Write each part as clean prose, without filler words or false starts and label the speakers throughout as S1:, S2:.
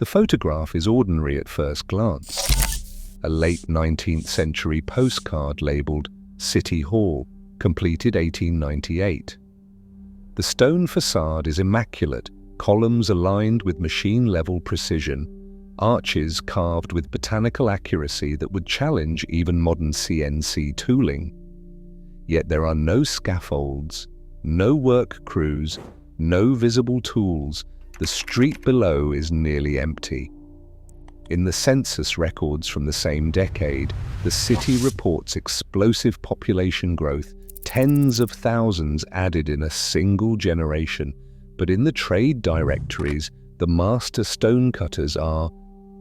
S1: The photograph is ordinary at first glance. A late 19th century postcard labelled City Hall, completed 1898. The stone facade is immaculate, columns aligned with machine-level precision, arches carved with botanical accuracy that would challenge even modern CNC tooling. Yet there are no scaffolds, no work crews, no visible tools. The street below is nearly empty. In the census records from the same decade, the city reports explosive population growth, tens of thousands added in a single generation. But in the trade directories, the master stonecutters are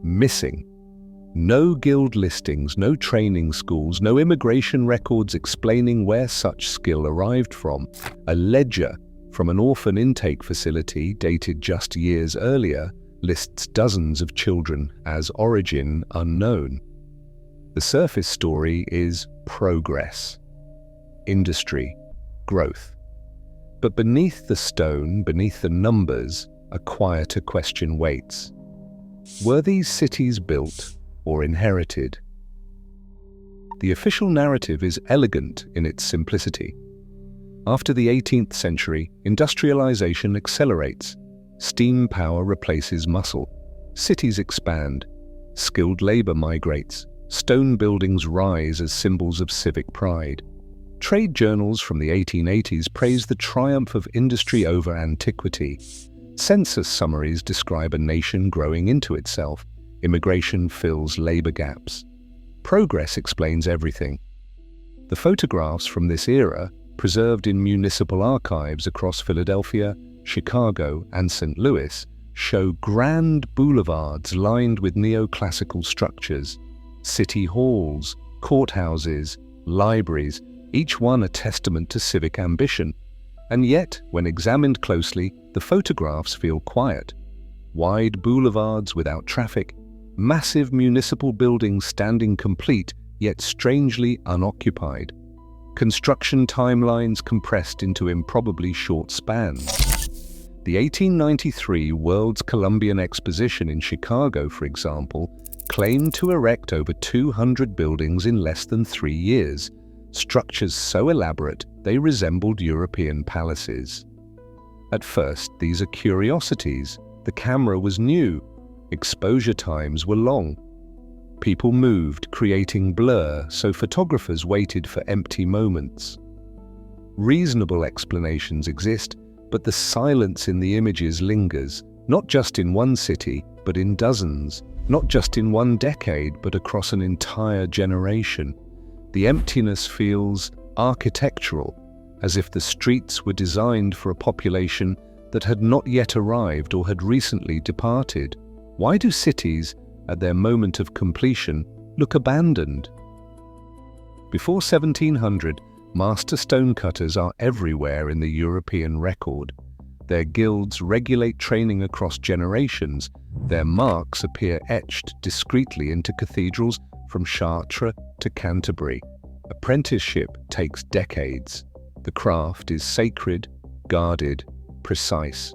S1: missing. No guild listings, no training schools, no immigration records explaining where such skill arrived from. A ledger from an orphan intake facility dated just years earlier lists dozens of children as origin unknown. The surface story is progress, industry, growth. But beneath the stone, beneath the numbers, a quieter question waits. Were these cities built or inherited? The official narrative is elegant in its simplicity. After the 18th century, industrialization accelerates. Steam power replaces muscle. Cities expand. Skilled labor migrates. Stone buildings rise as symbols of civic pride. Trade journals from the 1880s praise the triumph of industry over antiquity. Census summaries describe a nation growing into itself. Immigration fills labor gaps. Progress explains everything. The photographs from this era, preserved in municipal archives across Philadelphia, Chicago, and St. Louis, show grand boulevards lined with neoclassical structures, city halls, courthouses, libraries, each one a testament to civic ambition. And yet, when examined closely, the photographs feel quiet. Wide boulevards without traffic, massive municipal buildings standing complete, yet strangely unoccupied. Construction timelines compressed into improbably short spans. The 1893 World's Columbian Exposition in Chicago, for example, claimed to erect over 200 buildings in less than 3 years, structures so elaborate they resembled European palaces. At first, these are curiosities. The camera was new, exposure times were long. People moved, creating blur, so photographers waited for empty moments. Reasonable explanations exist, but the silence in the images lingers, not just in one city, but in dozens, not just in one decade, but across an entire generation. The emptiness feels architectural, as if the streets were designed for a population that had not yet arrived or had recently departed. Why do cities, at their moment of completion, look abandoned? Before 1700, master stonecutters are everywhere in the European record. Their guilds regulate training across generations. Their marks appear etched discreetly into cathedrals from Chartres to Canterbury. Apprenticeship takes decades. The craft is sacred, guarded, precise.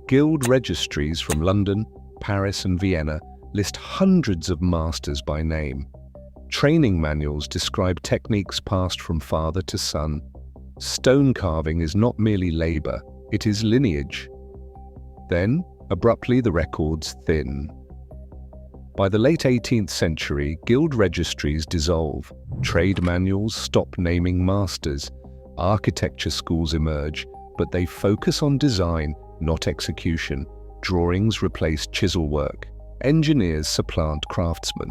S1: Guild registries from London, Paris, and Vienna list hundreds of masters by name. Training manuals describe techniques passed from father to son. Stone carving is not merely labor, it is lineage. Then, abruptly, the records thin. By the late 18th century, guild registries dissolve. Trade manuals stop naming masters. Architecture schools emerge, but they focus on design, not execution. Drawings replace chisel work. Engineers supplant craftsmen.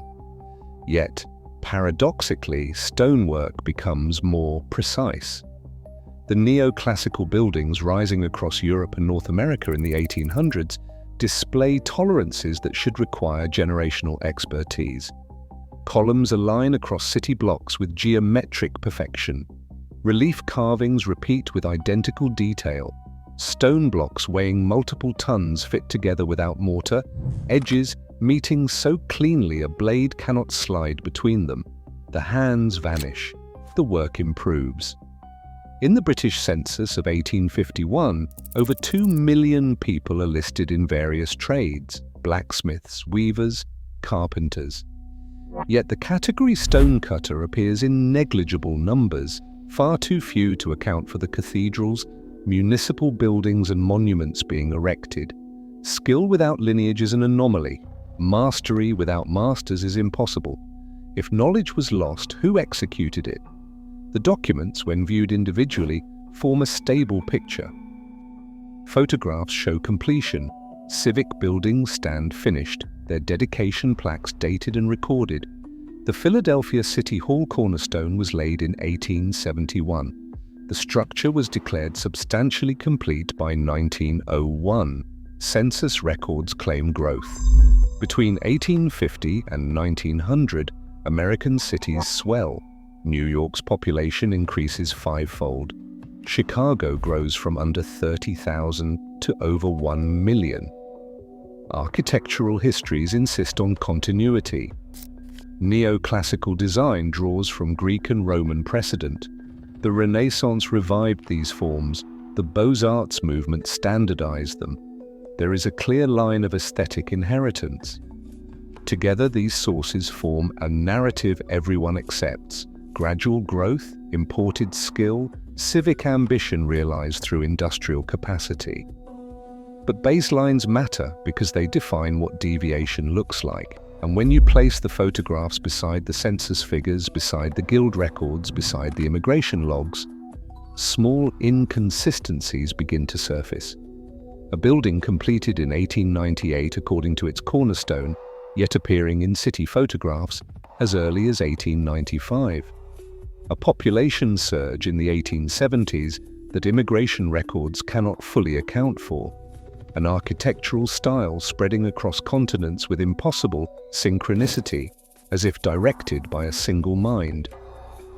S1: Yet, paradoxically, stonework becomes more precise. The neoclassical buildings rising across Europe and North America in the 1800s display tolerances that should require generational expertise. Columns align across city blocks with geometric perfection. Relief carvings repeat with identical detail. Stone blocks weighing multiple tons fit together without mortar, edges meeting so cleanly a blade cannot slide between them. The hands vanish. The work improves. In the British Census of 1851, over 2 million people are listed in various trades. blacksmiths, weavers, carpenters. Yet the category stonecutter appears in negligible numbers, far too few to account for the cathedrals, municipal buildings and monuments being erected. Skill without lineage is an anomaly. Mastery without masters is impossible. If knowledge was lost, who executed it? The documents, when viewed individually, form a stable picture. Photographs show completion. Civic buildings stand finished, their dedication plaques dated and recorded. The Philadelphia City Hall cornerstone was laid in 1871. The structure was declared substantially complete by 1901. Census records claim growth. Between 1850 and 1900, American cities swell. New York's population increases fivefold. Chicago grows from under 30,000 to over 1 million. Architectural histories insist on continuity. Neoclassical design draws from Greek and Roman precedent. The Renaissance revived these forms. The Beaux-Arts movement standardized them. There is a clear line of aesthetic inheritance. Together, these sources form a narrative everyone accepts. Gradual growth, imported skill, civic ambition realized through industrial capacity. But baselines matter because they define what deviation looks like. And when you place the photographs beside the census figures, beside the guild records, beside the immigration logs, small inconsistencies begin to surface. A building completed in 1898 according to its cornerstone, yet appearing in city photographs as early as 1895. A population surge in the 1870s that immigration records cannot fully account for. An architectural style spreading across continents with impossible synchronicity, as if directed by a single mind.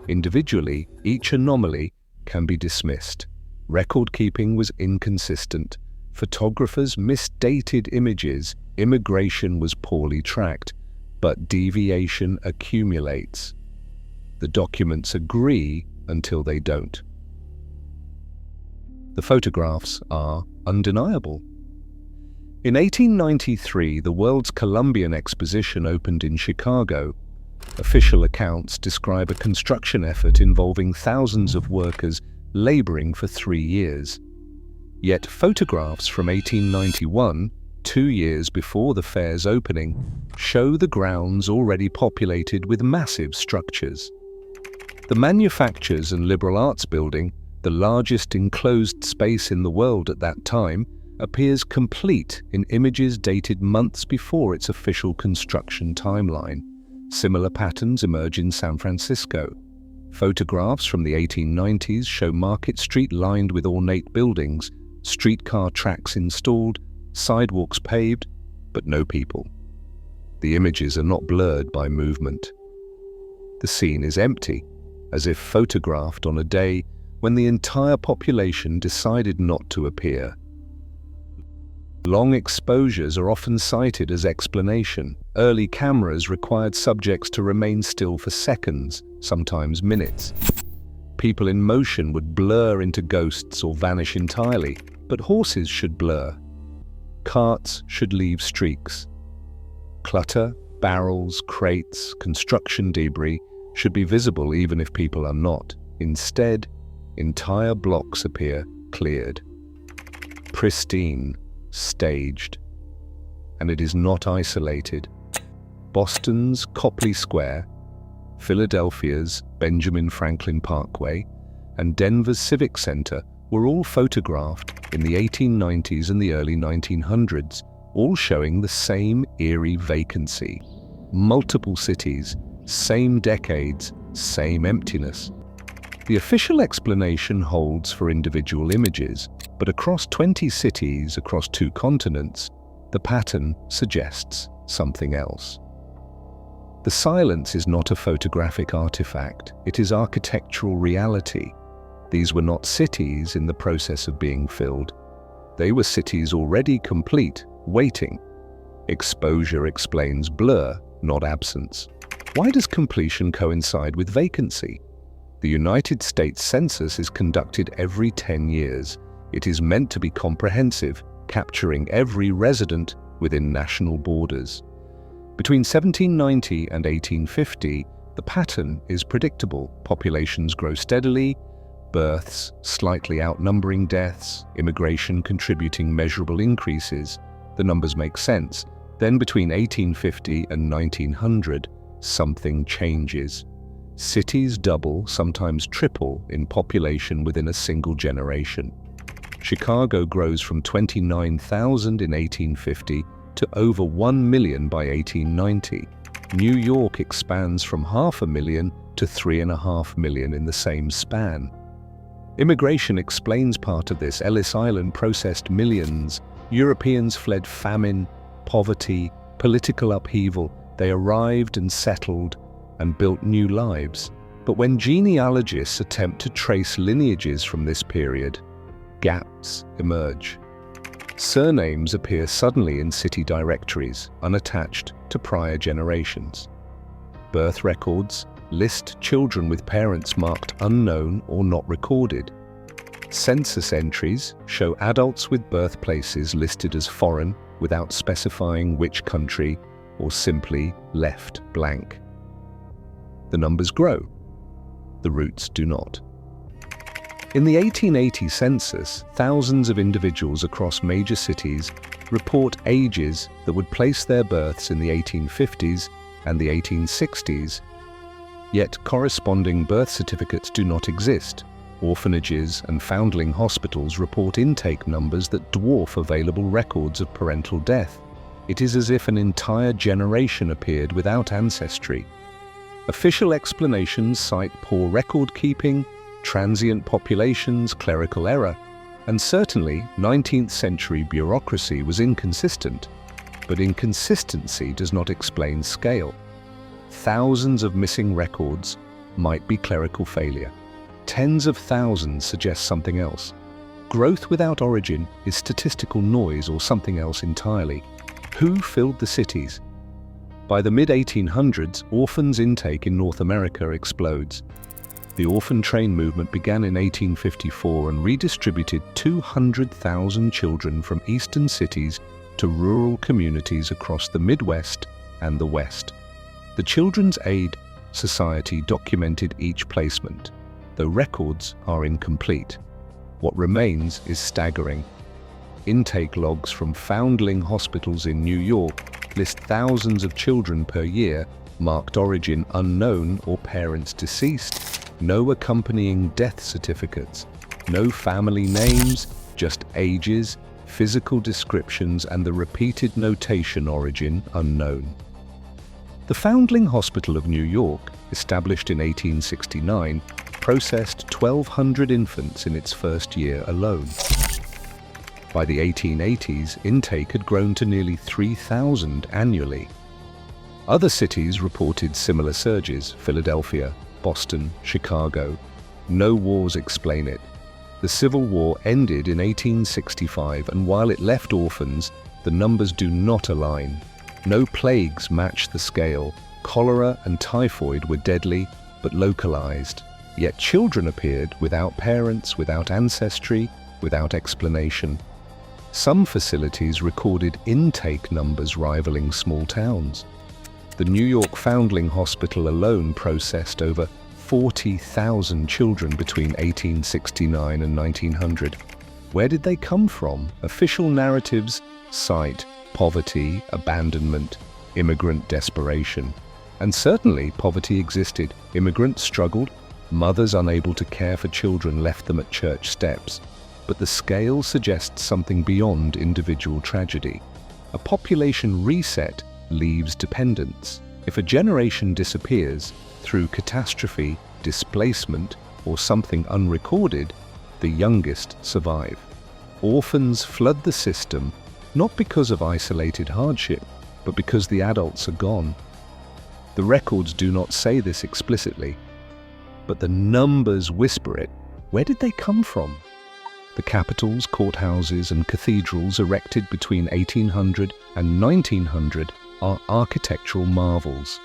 S1: Individually, each anomaly can be dismissed. Record-keeping was inconsistent. Photographers misdated images. Immigration was poorly tracked, but deviation accumulates. The documents agree until they don't. The photographs are undeniable. In 1893, the World's Columbian Exposition opened in Chicago. Official accounts describe a construction effort involving thousands of workers laboring for 3 years. Yet photographs from 1891, 2 years before the fair's opening, show the grounds already populated with massive structures. The Manufactures and Liberal Arts Building, the largest enclosed space in the world at that time, appears complete in images dated months before its official construction timeline. Similar patterns emerge in San Francisco. Photographs from the 1890s show Market Street lined with ornate buildings, streetcar tracks installed, sidewalks paved, but no people. The images are not blurred by movement. The scene is empty, as if photographed on a day when the entire population decided not to appear. Long exposures are often cited as explanation. Early cameras required subjects to remain still for seconds, sometimes minutes. People in motion would blur into ghosts or vanish entirely, but horses should blur. Carts should leave streaks. Clutter, barrels, crates, construction debris should be visible even if people are not. Instead, entire blocks appear cleared. Pristine. Staged. And it is not isolated. Boston's Copley Square, Philadelphia's Benjamin Franklin Parkway, and Denver's Civic Center were all photographed in the 1890s and the early 1900s, all showing the same eerie vacancy. Multiple cities, same decades, same emptiness. The official explanation holds for individual images, but across 20 cities, across 2 continents, the pattern suggests something else. The silence is not a photographic artifact, it is architectural reality. These were not cities in the process of being filled. They were cities already complete, waiting. Exposure explains blur, not absence. Why does completion coincide with vacancy? The United States Census is conducted every 10 years. It is meant to be comprehensive, capturing every resident within national borders. Between 1790 and 1850, the pattern is predictable. Populations grow steadily, births slightly outnumbering deaths, immigration contributing measurable increases. The numbers make sense. Then between 1850 and 1900, something changes. Cities double, sometimes triple, in population within a single generation. Chicago grows from 29,000 in 1850 to over 1 million by 1890. New York expands from 500,000 to 3.5 million in the same span. Immigration explains part of this. Ellis Island processed millions. Europeans fled famine, poverty, political upheaval. They arrived and settled and built new lives. But when genealogists attempt to trace lineages from this period, gaps emerge. Surnames appear suddenly in city directories, unattached to prior generations. Birth records list children with parents marked unknown or not recorded. Census entries show adults with birthplaces listed as foreign without specifying which country, or simply left blank. The numbers grow. The roots do not. In the 1880 census, thousands of individuals across major cities report ages that would place their births in the 1850s and the 1860s, yet corresponding birth certificates do not exist. Orphanages and foundling hospitals report intake numbers that dwarf available records of parental death. It is as if an entire generation appeared without ancestry. Official explanations cite poor record keeping, transient populations, clerical error, and certainly 19th century bureaucracy was inconsistent. But inconsistency does not explain scale. Thousands of missing records might be clerical failure. Tens of thousands suggest something else. Growth without origin is statistical noise or something else entirely. Who filled the cities? By the mid-1800s, orphans' intake in North America explodes. The orphan train movement began in 1854 and redistributed 200,000 children from eastern cities to rural communities across the Midwest and the West. The Children's Aid Society documented each placement, though records are incomplete. What remains is staggering. Intake logs from foundling hospitals in New York list thousands of children per year, marked origin unknown or parents deceased. No accompanying death certificates, no family names, just ages, physical descriptions, and the repeated notation origin unknown. The Foundling Hospital of New York, established in 1869, processed 1,200 infants in its first year alone. By the 1880s, intake had grown to nearly 3,000 annually. Other cities reported similar surges: Philadelphia, Boston, Chicago. No wars explain it. The Civil War ended in 1865, and while it left orphans, the numbers do not align. No plagues match the scale. Cholera and typhoid were deadly, but localized. Yet children appeared without parents, without ancestry, without explanation. Some facilities recorded intake numbers rivaling small towns. The New York Foundling Hospital alone processed over 40,000 children between 1869 and 1900. Where did they come from? Official narratives cite poverty, abandonment, immigrant desperation. And certainly poverty existed. Immigrants struggled. Mothers unable to care for children left them at church steps. But the scale suggests something beyond individual tragedy. A population reset leaves dependence. If a generation disappears through catastrophe, displacement, or something unrecorded, the youngest survive. Orphans flood the system not because of isolated hardship, but because the adults are gone. The records do not say this explicitly, but the numbers whisper it. Where did they come from? The capitals, courthouses, and cathedrals erected between 1800 and 1900 are architectural marvels.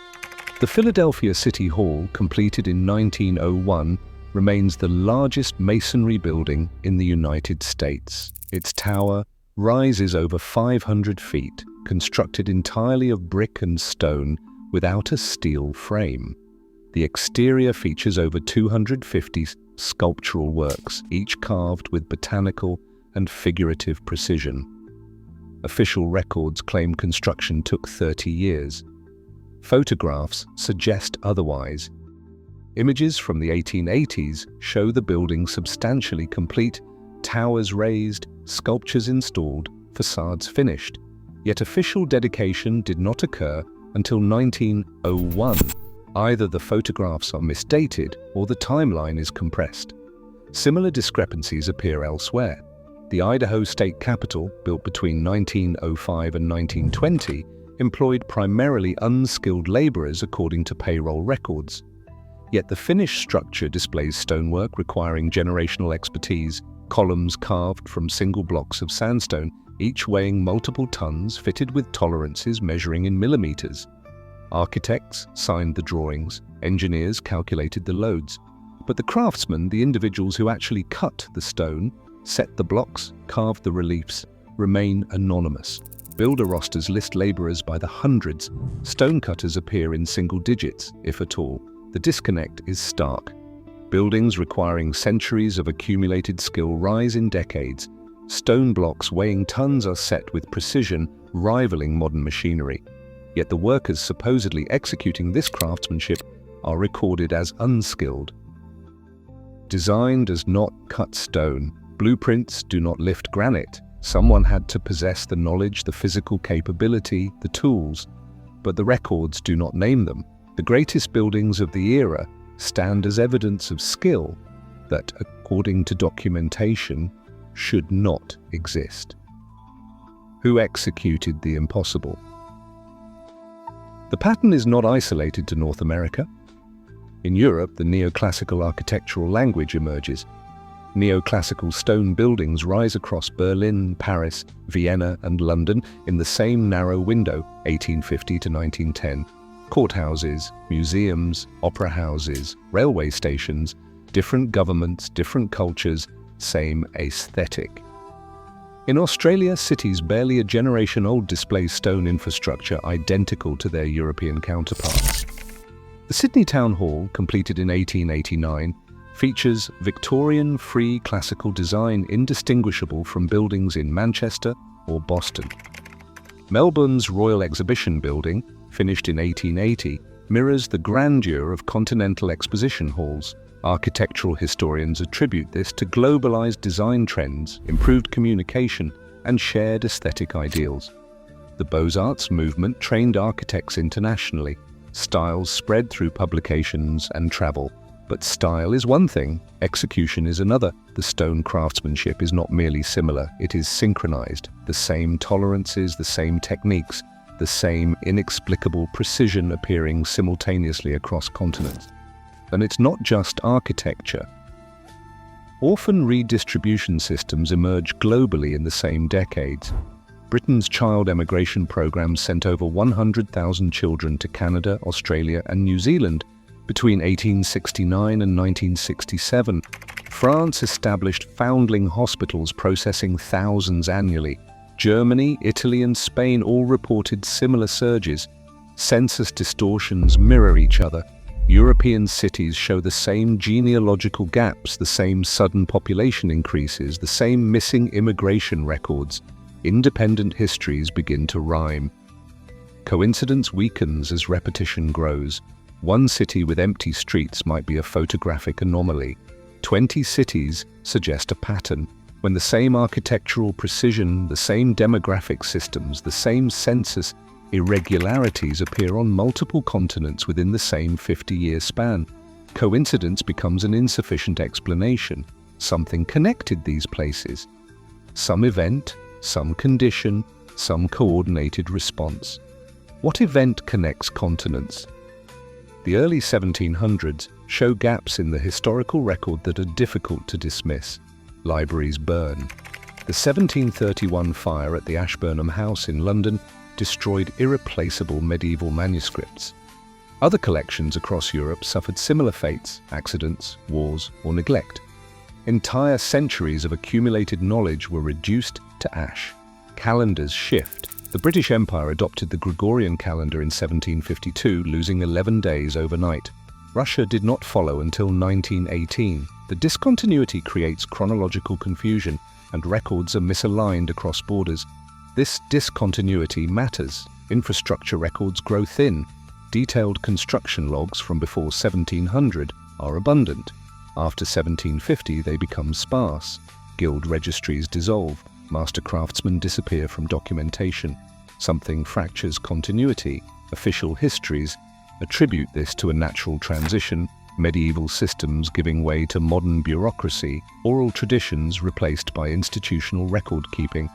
S1: The Philadelphia City Hall, completed in 1901, remains the largest masonry building in the United States. Its tower rises over 500 feet, constructed entirely of brick and stone without a steel frame. The exterior features over 250 sculptural works, each carved with botanical and figurative precision. Official records claim construction took 30 years. Photographs suggest otherwise. Images from the 1880s show the building substantially complete, towers raised, sculptures installed, facades finished. Yet official dedication did not occur until 1901. Either the photographs are misdated or the timeline is compressed. Similar discrepancies appear elsewhere. The Idaho State Capitol, built between 1905 and 1920, employed primarily unskilled laborers according to payroll records. Yet the finished structure displays stonework requiring generational expertise, columns carved from single blocks of sandstone, each weighing multiple tons, fitted with tolerances measuring in millimeters. Architects signed the drawings, engineers calculated the loads, but the craftsmen, the individuals who actually cut the stone, set the blocks, carved the reliefs, remain anonymous. Builder rosters list laborers by the hundreds. Stonecutters appear in single digits, if at all. The disconnect is stark. Buildings requiring centuries of accumulated skill rise in decades. Stone blocks weighing tons are set with precision, rivaling modern machinery. Yet the workers supposedly executing this craftsmanship are recorded as unskilled. Design does not cut stone. Blueprints do not lift granite. Someone had to possess the knowledge, the physical capability, the tools, but the records do not name them. The greatest buildings of the era stand as evidence of skill that, according to documentation, should not exist. Who executed the impossible? The pattern is not isolated to North America. In Europe, the neoclassical architectural language emerges. Neoclassical stone buildings rise across Berlin, Paris, Vienna, and London in the same narrow window, 1850 to 1910. Courthouses, museums, opera houses, railway stations, different governments, different cultures, same aesthetic. In Australia, cities barely a generation old display stone infrastructure identical to their European counterparts. The Sydney Town Hall, completed in 1889, features Victorian free classical design indistinguishable from buildings in Manchester or Boston. Melbourne's Royal Exhibition Building, finished in 1880, mirrors the grandeur of continental exposition halls. Architectural historians attribute this to globalized design trends, improved communication, and shared aesthetic ideals. The Beaux-Arts movement trained architects internationally. Styles spread through publications and travel. But style is one thing, execution is another. The stone craftsmanship is not merely similar, it is synchronized. The same tolerances, the same techniques, the same inexplicable precision appearing simultaneously across continents. And it's not just architecture. Orphan redistribution systems emerged globally in the same decades. Britain's child emigration program sent over 100,000 children to Canada, Australia, and New Zealand between 1869 and 1967. France established foundling hospitals processing thousands annually. Germany, Italy, and Spain all reported similar surges. Census distortions mirror each other. European cities show the same genealogical gaps, the same sudden population increases, the same missing immigration records. Independent histories begin to rhyme. Coincidence weakens as repetition grows. One city with empty streets might be a photographic anomaly. 20 cities suggest a pattern. When the same architectural precision, the same demographic systems, the same census irregularities appear on multiple continents within the same 50-year span, coincidence becomes an insufficient explanation. Something connected these places. Some event, some condition, some coordinated response. What event connects continents? The early 1700s show gaps in the historical record that are difficult to dismiss. Libraries burn. The 1731 fire at the Ashburnham House in London destroyed irreplaceable medieval manuscripts. Other collections across Europe suffered similar fates, accidents, wars, or neglect. Entire centuries of accumulated knowledge were reduced to ash. Calendars shift. The British Empire adopted the Gregorian calendar in 1752, losing 11 days overnight. Russia did not follow until 1918. The discontinuity creates chronological confusion, and records are misaligned across borders. This discontinuity matters. Infrastructure records grow thin. Detailed construction logs from before 1700 are abundant. After 1750, they become sparse. Guild registries dissolve. Master craftsmen disappear from documentation. Something fractures continuity. Official histories attribute this to a natural transition, medieval systems giving way to modern bureaucracy, oral traditions replaced by institutional record-keeping.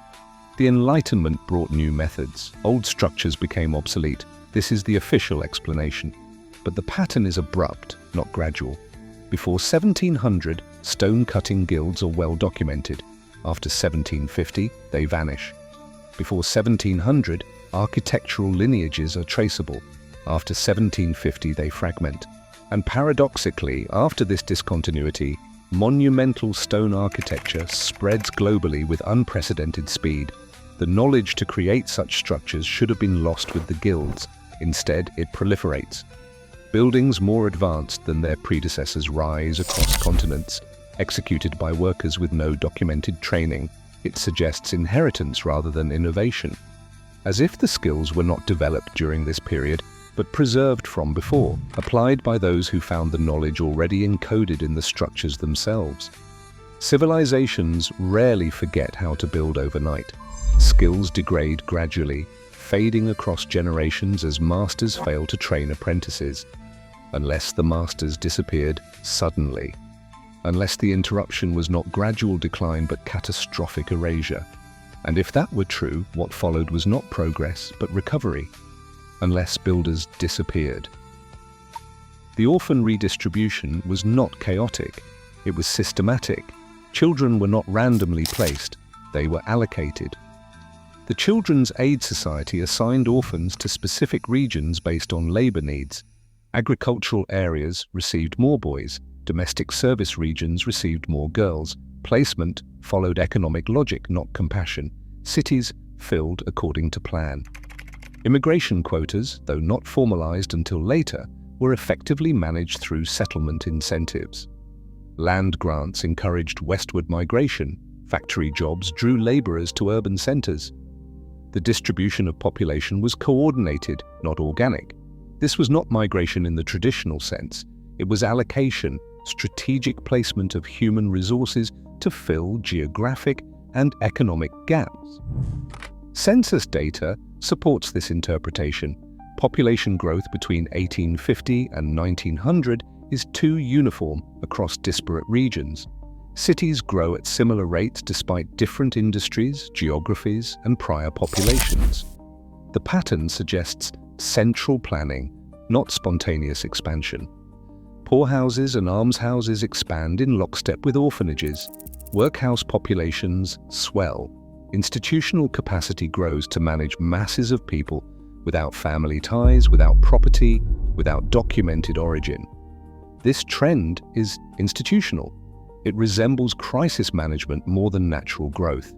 S1: The Enlightenment brought new methods. Old structures became obsolete. This is the official explanation. But the pattern is abrupt, not gradual. Before 1700, stone-cutting guilds are well documented. After 1750, they vanish. Before 1700, architectural lineages are traceable. After 1750, they fragment. And paradoxically, after this discontinuity, monumental stone architecture spreads globally with unprecedented speed. The knowledge to create such structures should have been lost with the guilds. Instead, it proliferates. Buildings more advanced than their predecessors rise across continents, executed by workers with no documented training. It suggests inheritance rather than innovation, as if the skills were not developed during this period, but preserved from before, applied by those who found the knowledge already encoded in the structures themselves. Civilizations rarely forget how to build overnight. Skills degrade gradually, fading across generations as masters fail to train apprentices, unless the masters disappeared suddenly, unless the interruption was not gradual decline but catastrophic erasure. And if that were true, what followed was not progress but recovery, unless builders disappeared. The orphan redistribution was not chaotic, it was systematic. Children were not randomly placed, they were allocated. The Children's Aid Society assigned orphans to specific regions based on labor needs. Agricultural areas received more boys, domestic service regions received more girls. Placement followed economic logic, not compassion. Cities filled according to plan. Immigration quotas, though not formalized until later, were effectively managed through settlement incentives. Land grants encouraged westward migration. Factory jobs drew laborers to urban centers. The distribution of population was coordinated, not organic. This was not migration in the traditional sense. It was allocation, strategic placement of human resources to fill geographic and economic gaps. Census data supports this interpretation. Population growth between 1850 and 1900 is too uniform across disparate regions. Cities grow at similar rates despite different industries, geographies, and prior populations. The pattern suggests central planning, not spontaneous expansion. Poorhouses and almshouses expand in lockstep with orphanages. Workhouse populations swell. Institutional capacity grows to manage masses of people without family ties, without property, without documented origin. This trend is institutional. It resembles crisis management more than natural growth.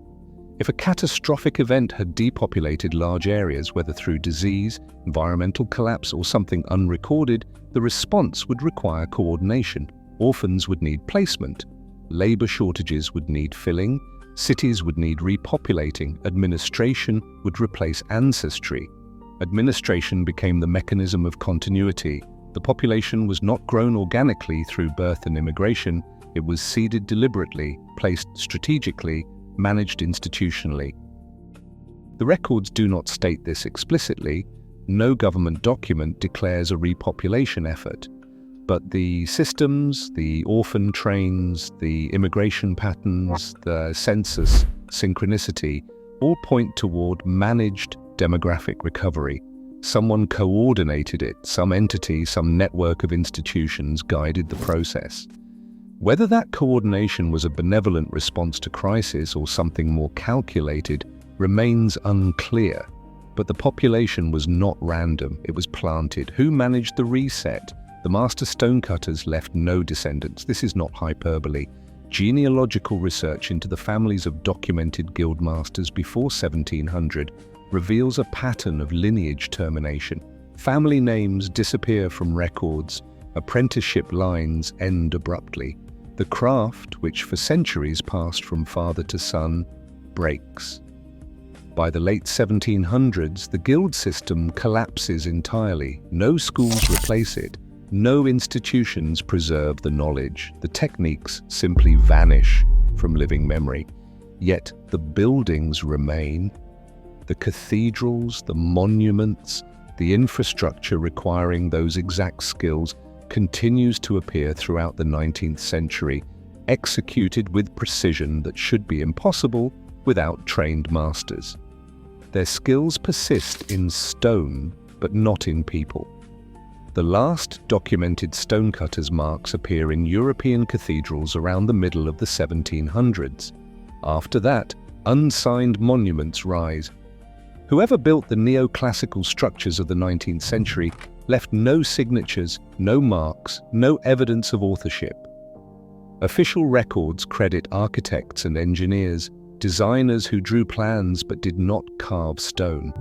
S1: If a catastrophic event had depopulated large areas, whether through disease, environmental collapse, or something unrecorded, the response would require coordination. Orphans would need placement. Labor shortages would need filling. Cities would need repopulating. Administration would replace ancestry. Administration became the mechanism of continuity. The population was not grown organically through birth and immigration. It was seeded deliberately, placed strategically, managed institutionally. The records do not state this explicitly. No government document declares a repopulation effort. But the systems, the orphan trains, the immigration patterns, the census, synchronicity, all point toward managed demographic recovery. Someone coordinated it, some entity, some network of institutions guided the process. Whether that coordination was a benevolent response to crisis or something more calculated remains unclear. But the population was not random, it was planted. Who managed the reset? The master stonecutters left no descendants. This is not hyperbole. Genealogical research into the families of documented guild masters before 1700 reveals a pattern of lineage termination. Family names disappear from records, apprenticeship lines end abruptly. The craft, which for centuries passed from father to son, breaks. By the late 1700s, the guild system collapses entirely. No schools replace it. No institutions preserve the knowledge. The techniques simply vanish from living memory. Yet the buildings remain. The cathedrals, the monuments, the infrastructure requiring those exact skills continues to appear throughout the 19th century, executed with precision that should be impossible without trained masters. Their skills persist in stone, but not in people. The last documented stonecutters' marks appear in European cathedrals around the middle of the 1700s. After that, unsigned monuments rise. Whoever built the neoclassical structures of the 19th century left no signatures, no marks, no evidence of authorship. Official records credit architects and engineers, designers who drew plans but did not carve stone.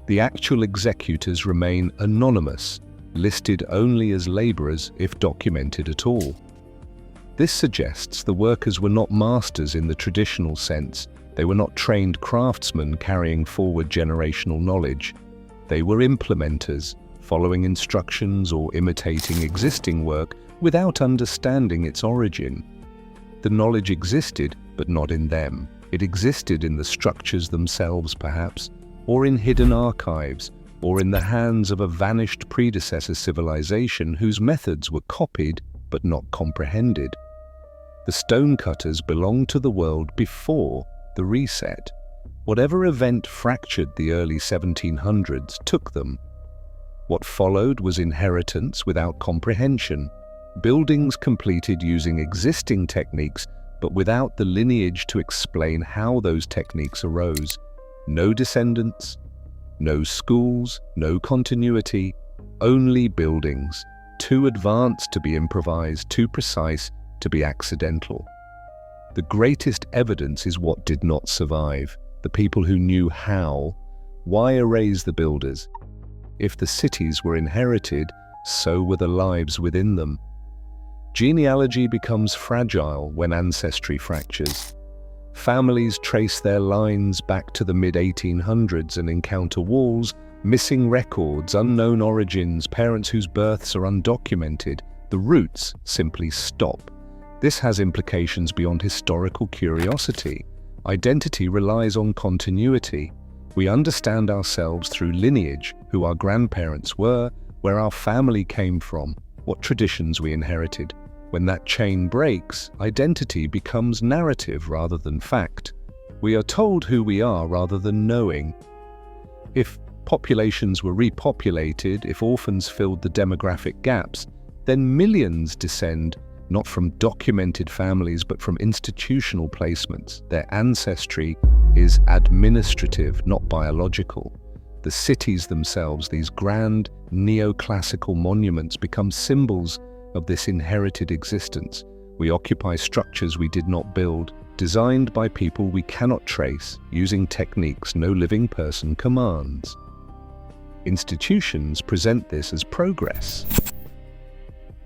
S1: The actual executors remain anonymous, listed only as laborers if documented at all. This suggests the workers were not masters in the traditional sense. They were not trained craftsmen carrying forward generational knowledge. They were implementers, following instructions or imitating existing work without understanding its origin. The knowledge existed, but not in them. It existed in the structures themselves, perhaps, or in hidden archives, or in the hands of a vanished predecessor civilization whose methods were copied but not comprehended. The stonecutters belonged to the world before the reset. Whatever event fractured the early 1700s took them. What followed was inheritance without comprehension, buildings completed using existing techniques but without the lineage to explain how those techniques arose. No descendants, no schools, no continuity, only buildings, too advanced to be improvised, too precise to be accidental. The greatest evidence is what did not survive, the people who knew how. Why erase the builders? If the cities were inherited, so were the lives within them. Genealogy becomes fragile when ancestry fractures. Families trace their lines back to the mid-1800s and encounter walls, missing records, unknown origins, parents whose births are undocumented. The roots simply stop. This has implications beyond historical curiosity. Identity relies on continuity. We understand ourselves through lineage, who our grandparents were, where our family came from, what traditions we inherited. When that chain breaks, identity becomes narrative rather than fact. We are told who we are rather than knowing. If populations were repopulated, if orphans filled the demographic gaps, then millions descend not from documented families but from institutional placements. Their ancestry is administrative, not biological. The cities themselves, these grand neoclassical monuments, become symbols of this inherited existence. We occupy structures we did not build, designed by people we cannot trace, using techniques no living person commands. Institutions present this as progress.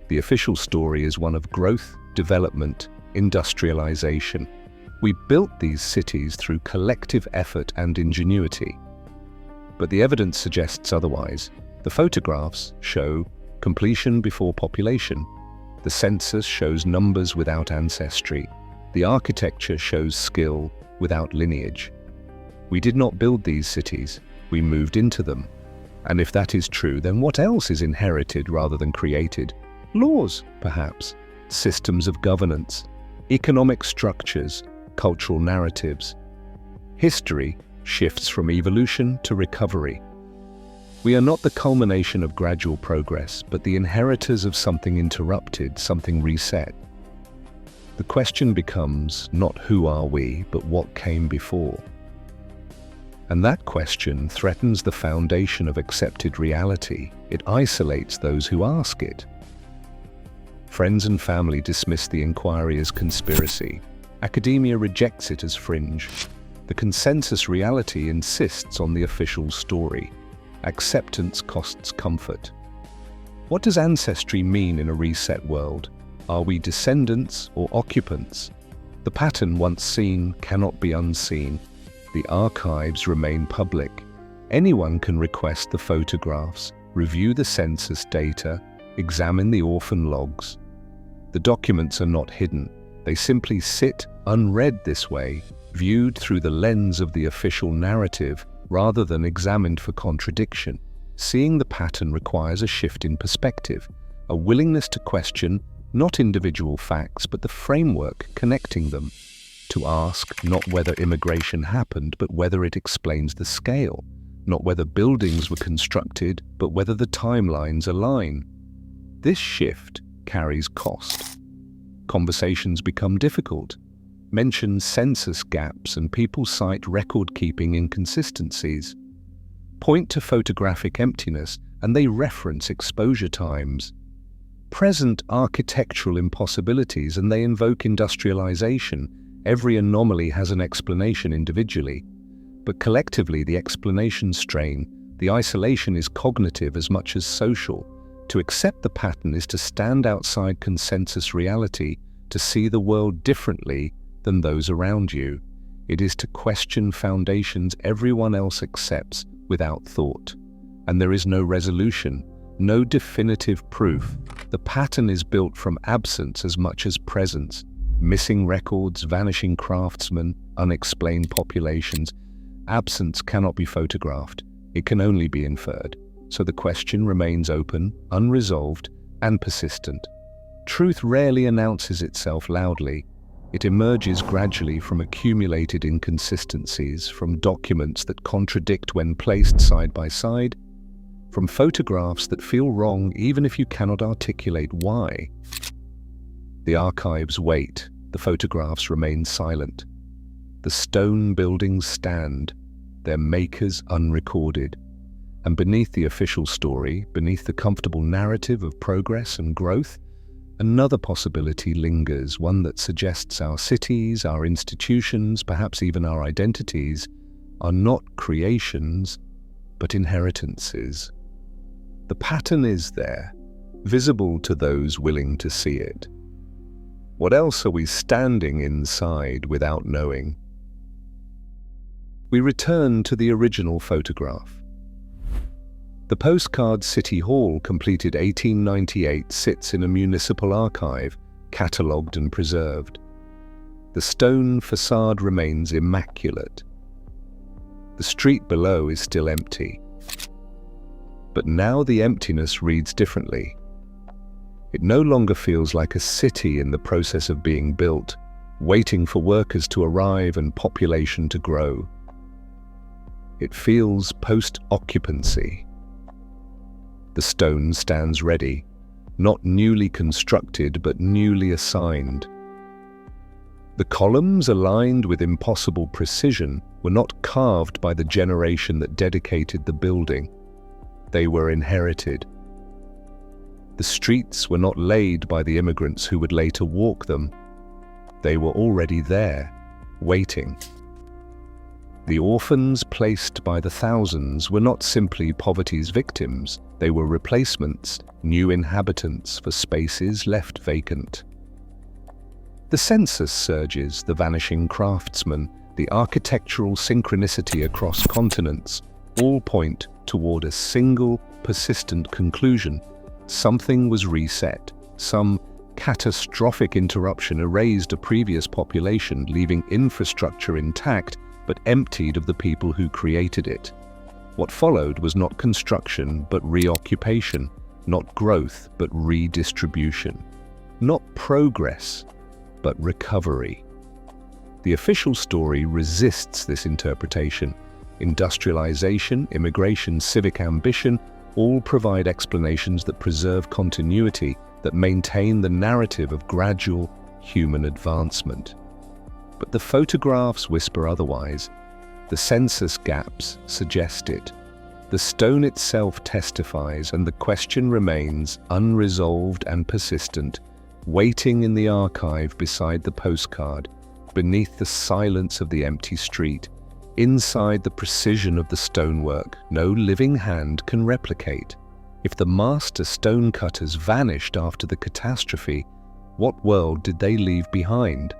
S1: The official story is one of growth, development, industrialization. We built these cities through collective effort and ingenuity. But the evidence suggests otherwise. The photographs show completion before population. The census shows numbers without ancestry. The architecture shows skill without lineage. We did not build these cities, we moved into them. And if that is true, then what else is inherited rather than created? Laws, perhaps, systems of governance, economic structures, cultural narratives. History shifts from evolution to recovery. We are not the culmination of gradual progress, but the inheritors of something interrupted, something reset. The question becomes not who are we, but what came before. And that question threatens the foundation of accepted reality. It isolates those who ask it. Friends and family dismiss the inquiry as conspiracy. Academia rejects it as fringe. The consensus reality insists on the official story. Acceptance costs comfort. What does ancestry mean in a reset world? Are we descendants or occupants? The pattern once seen cannot be unseen. The archives remain public. Anyone can request the photographs, review the census data, examine the orphan logs. The documents are not hidden. They simply sit unread this way, viewed through the lens of the official narrative rather than examined for contradiction. Seeing the pattern requires a shift in perspective, a willingness to question not individual facts but the framework connecting them. To ask not whether immigration happened but whether it explains the scale, not whether buildings were constructed but whether the timelines align. This shift carries cost. Conversations become difficult. Mention census gaps and people cite record-keeping inconsistencies. Point to photographic emptiness and they reference exposure times. Present architectural impossibilities and they invoke industrialization. Every anomaly has an explanation individually, but collectively the explanations strain. The isolation is cognitive as much as social. To accept the pattern is to stand outside consensus reality, to see the world differently than those around you. It is to question foundations everyone else accepts without thought. And there is no resolution, no definitive proof. The pattern is built from absence as much as presence. Missing records, vanishing craftsmen, unexplained populations. Absence cannot be photographed. It can only be inferred. So the question remains open, unresolved, and persistent. Truth rarely announces itself loudly. It emerges gradually from accumulated inconsistencies, from documents that contradict when placed side by side, from photographs that feel wrong even if you cannot articulate why. The archives wait, the photographs remain silent. The stone buildings stand, their makers unrecorded. And beneath the official story, beneath the comfortable narrative of progress and growth, another possibility lingers, one that suggests our cities, our institutions, perhaps even our identities, are not creations, but inheritances. The pattern is there, visible to those willing to see it. What else are we standing inside without knowing? We return to the original photograph. The postcard City Hall, completed 1898, sits in a municipal archive, catalogued and preserved. The stone facade remains immaculate. The street below is still empty. But now the emptiness reads differently. It no longer feels like a city in the process of being built, waiting for workers to arrive and population to grow. It feels post-occupancy. The stone stands ready, not newly constructed but newly assigned. The columns, aligned with impossible precision, were not carved by the generation that dedicated the building. They were inherited. The streets were not laid by the immigrants who would later walk them. They were already there, waiting. The orphans placed by the thousands were not simply poverty's victims. They were replacements, new inhabitants for spaces left vacant. The census surges, the vanishing craftsmen, the architectural synchronicity across continents, all point toward a single, persistent conclusion. Something was reset. Some catastrophic interruption erased a previous population, leaving infrastructure intact but emptied of the people who created it. What followed was not construction but reoccupation, not growth but redistribution, not progress but recovery. The official story resists this interpretation. Industrialization, immigration, civic ambition all provide explanations that preserve continuity, that maintain the narrative of gradual human advancement. But the photographs whisper otherwise. The census gaps suggest it. The stone itself testifies, and the question remains unresolved and persistent, waiting in the archive beside the postcard, beneath the silence of the empty street. Inside the precision of the stonework, no living hand can replicate. If the master stonecutters vanished after the catastrophe, what world did they leave behind?